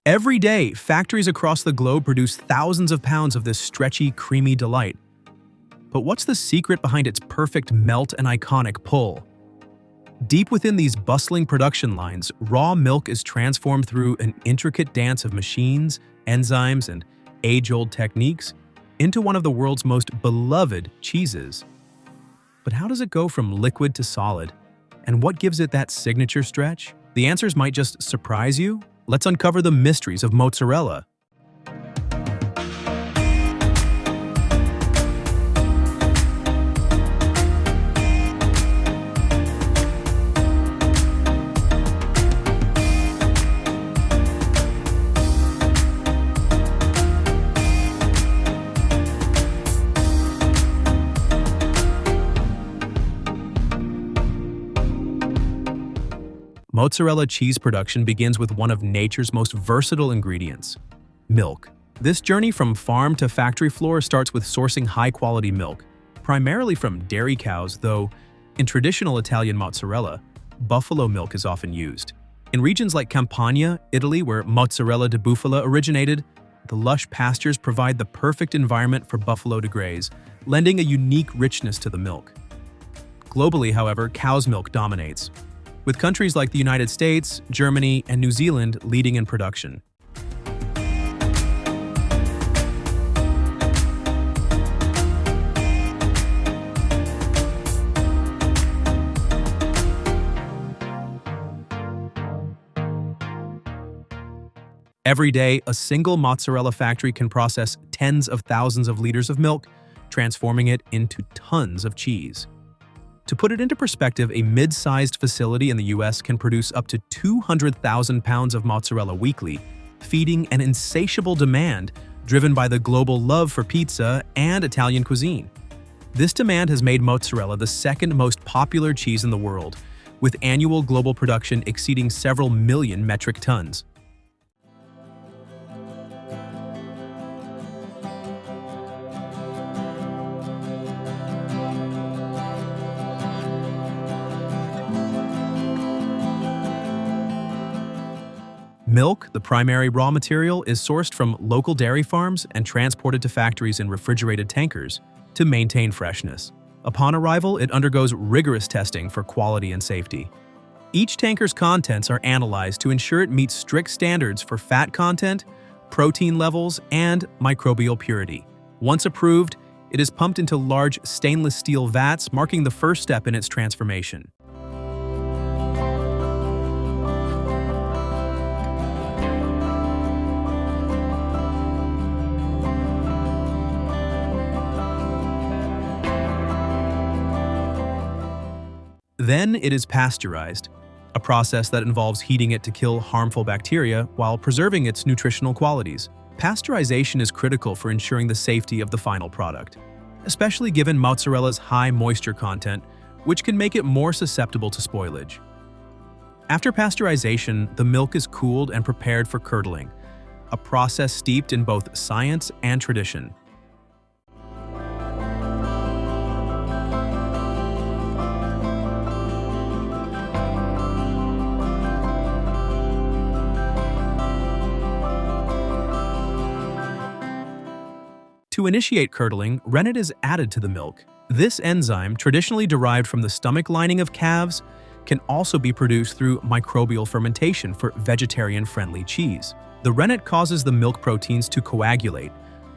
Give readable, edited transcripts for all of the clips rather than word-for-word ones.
Every day, factories across the globe produce thousands of pounds of this stretchy, creamy delight. But what's the secret behind its perfect melt and iconic pull? Deep within these bustling production lines, raw milk is transformed through an intricate dance of machines, enzymes, and age-old techniques into one of the world's most beloved cheeses. But how does it go from liquid to solid? And what gives it that signature stretch? The answers might just surprise you. Let's uncover the mysteries of mozzarella. Mozzarella cheese production begins with one of nature's most versatile ingredients, milk. This journey from farm to factory floor starts with sourcing high-quality milk, primarily from dairy cows, though in traditional Italian mozzarella, buffalo milk is often used. In regions like Campania, Italy, where mozzarella di bufala originated, the lush pastures provide the perfect environment for buffalo to graze, lending a unique richness to the milk. Globally, however, cow's milk dominates, with countries like the United States, Germany, and New Zealand leading in production. Every day, a single mozzarella factory can process tens of thousands of liters of milk, transforming it into tons of cheese. To put it into perspective, a mid-sized facility in the US can produce up to 200,000 pounds of mozzarella weekly, feeding an insatiable demand driven by the global love for pizza and Italian cuisine. This demand has made mozzarella the second most popular cheese in the world, with annual global production exceeding several million metric tons. Milk, the primary raw material, is sourced from local dairy farms and transported to factories in refrigerated tankers to maintain freshness. Upon arrival, it undergoes rigorous testing for quality and safety. Each tanker's contents are analyzed to ensure it meets strict standards for fat content, protein levels, and microbial purity. Once approved, it is pumped into large stainless steel vats, marking the first step in its transformation. Then it is pasteurized, a process that involves heating it to kill harmful bacteria while preserving its nutritional qualities. Pasteurization is critical for ensuring the safety of the final product, especially given mozzarella's high moisture content, which can make it more susceptible to spoilage. After pasteurization, the milk is cooled and prepared for curdling, a process steeped in both science and tradition. To initiate curdling, rennet is added to the milk. This enzyme, traditionally derived from the stomach lining of calves, can also be produced through microbial fermentation for vegetarian-friendly cheese. The rennet causes the milk proteins to coagulate,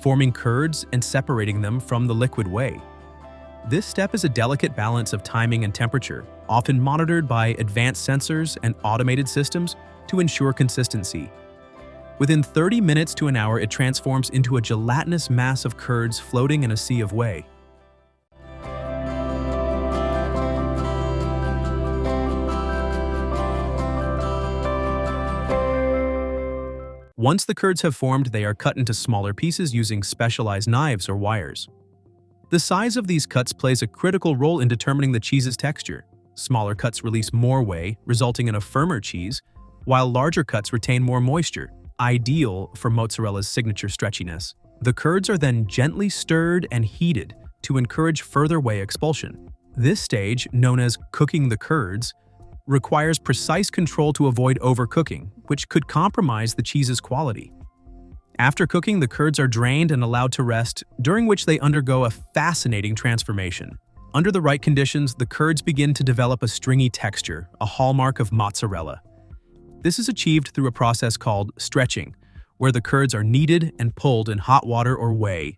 forming curds and separating them from the liquid whey. This step is a delicate balance of timing and temperature, often monitored by advanced sensors and automated systems to ensure consistency. Within 30 minutes to an hour, it transforms into a gelatinous mass of curds floating in a sea of whey. Once the curds have formed, they are cut into smaller pieces using specialized knives or wires. The size of these cuts plays a critical role in determining the cheese's texture. Smaller cuts release more whey, resulting in a firmer cheese, while larger cuts retain more moisture, ideal for mozzarella's signature stretchiness. The curds are then gently stirred and heated to encourage further whey expulsion. This stage, known as cooking the curds, requires precise control to avoid overcooking, which could compromise the cheese's quality. After cooking, the curds are drained and allowed to rest, during which they undergo a fascinating transformation. Under the right conditions, the curds begin to develop a stringy texture, a hallmark of mozzarella. This is achieved through a process called stretching, where the curds are kneaded and pulled in hot water or whey.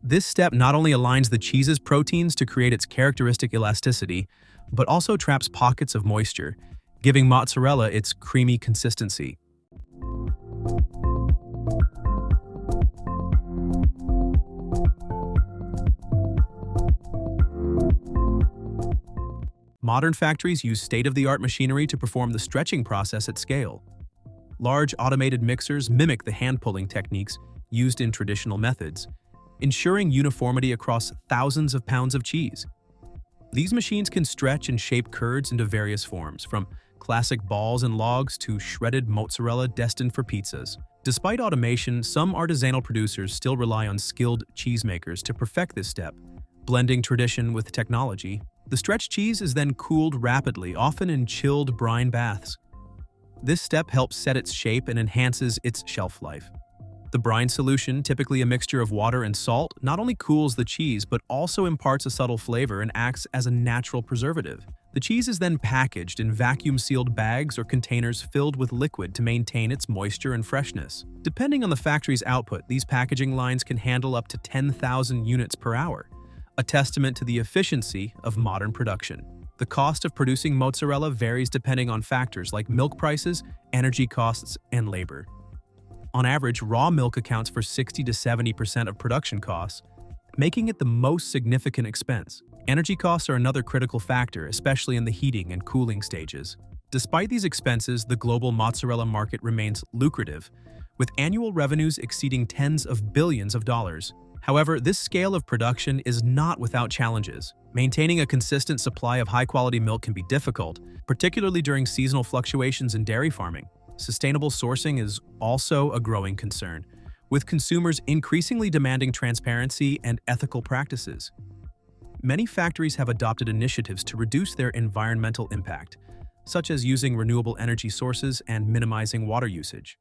This step not only aligns the cheese's proteins to create its characteristic elasticity, but also traps pockets of moisture, giving mozzarella its creamy consistency. Modern factories use state-of-the-art machinery to perform the stretching process at scale. Large automated mixers mimic the hand-pulling techniques used in traditional methods, ensuring uniformity across thousands of pounds of cheese. These machines can stretch and shape curds into various forms, from classic balls and logs to shredded mozzarella destined for pizzas. Despite automation, some artisanal producers still rely on skilled cheesemakers to perfect this step, blending tradition with technology. The stretched cheese is then cooled rapidly, often in chilled brine baths. This step helps set its shape and enhances its shelf life. The brine solution, typically a mixture of water and salt, not only cools the cheese but also imparts a subtle flavor and acts as a natural preservative. The cheese is then packaged in vacuum-sealed bags or containers filled with liquid to maintain its moisture and freshness. Depending on the factory's output, these packaging lines can handle up to 10,000 units per hour, a testament to the efficiency of modern production. The cost of producing mozzarella varies depending on factors like milk prices, energy costs, and labor. On average, raw milk accounts for 60 to 70% of production costs, making it the most significant expense. Energy costs are another critical factor, especially in the heating and cooling stages. Despite these expenses, the global mozzarella market remains lucrative, with annual revenues exceeding tens of billions of dollars. However, this scale of production is not without challenges. Maintaining a consistent supply of high-quality milk can be difficult, particularly during seasonal fluctuations in dairy farming. Sustainable sourcing is also a growing concern, with consumers increasingly demanding transparency and ethical practices. Many factories have adopted initiatives to reduce their environmental impact, such as using renewable energy sources and minimizing water usage.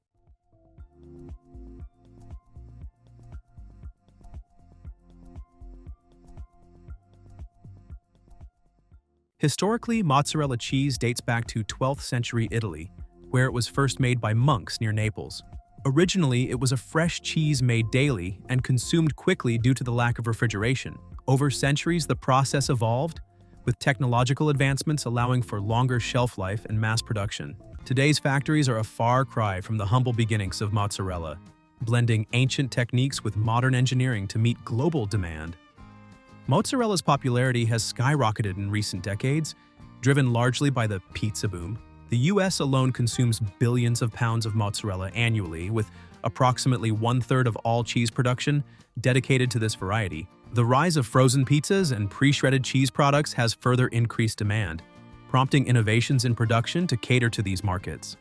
Historically, mozzarella cheese dates back to 12th century Italy, where it was first made by monks near Naples. Originally, it was a fresh cheese made daily and consumed quickly due to the lack of refrigeration. Over centuries, the process evolved, with technological advancements allowing for longer shelf life and mass production. Today's factories are a far cry from the humble beginnings of mozzarella, blending ancient techniques with modern engineering to meet global demand. Mozzarella's popularity has skyrocketed in recent decades, driven largely by the pizza boom. The US alone consumes billions of pounds of mozzarella annually, with approximately one-third of all cheese production dedicated to this variety. The rise of frozen pizzas and pre-shredded cheese products has further increased demand, prompting innovations in production to cater to these markets.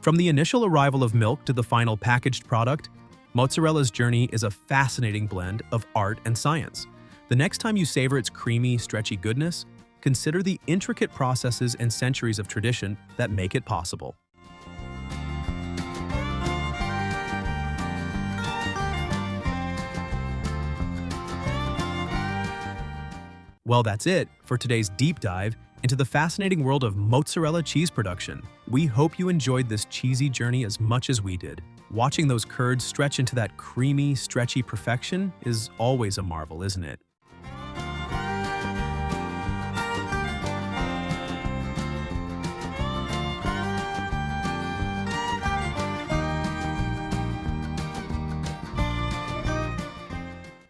From the initial arrival of milk to the final packaged product, mozzarella's journey is a fascinating blend of art and science. The next time you savor its creamy, stretchy goodness, consider the intricate processes and centuries of tradition that make it possible. Well, that's it for today's deep dive into the fascinating world of mozzarella cheese production. We hope you enjoyed this cheesy journey as much as we did. Watching those curds stretch into that creamy, stretchy perfection is always a marvel, isn't it?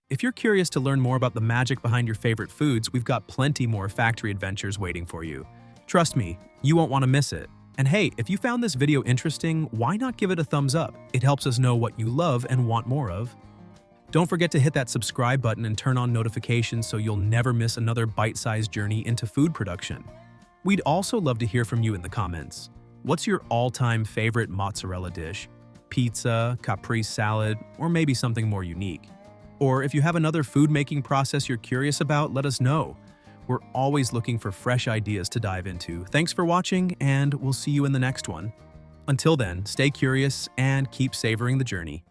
If you're curious to learn more about the magic behind your favorite foods, we've got plenty more factory adventures waiting for you. Trust me, you won't want to miss it. And hey, if you found this video interesting, why not give it a thumbs up? It helps us know what you love and want more of. Don't forget to hit that subscribe button and turn on notifications so you'll never miss another bite-sized journey into food production. We'd also love to hear from you in the comments. What's your all-time favorite mozzarella dish? Pizza, caprese salad, or maybe something more unique? Or if you have another food-making process you're curious about, let us know. We're always looking for fresh ideas to dive into. Thanks for watching, and we'll see you in the next one. Until then, stay curious and keep savoring the journey.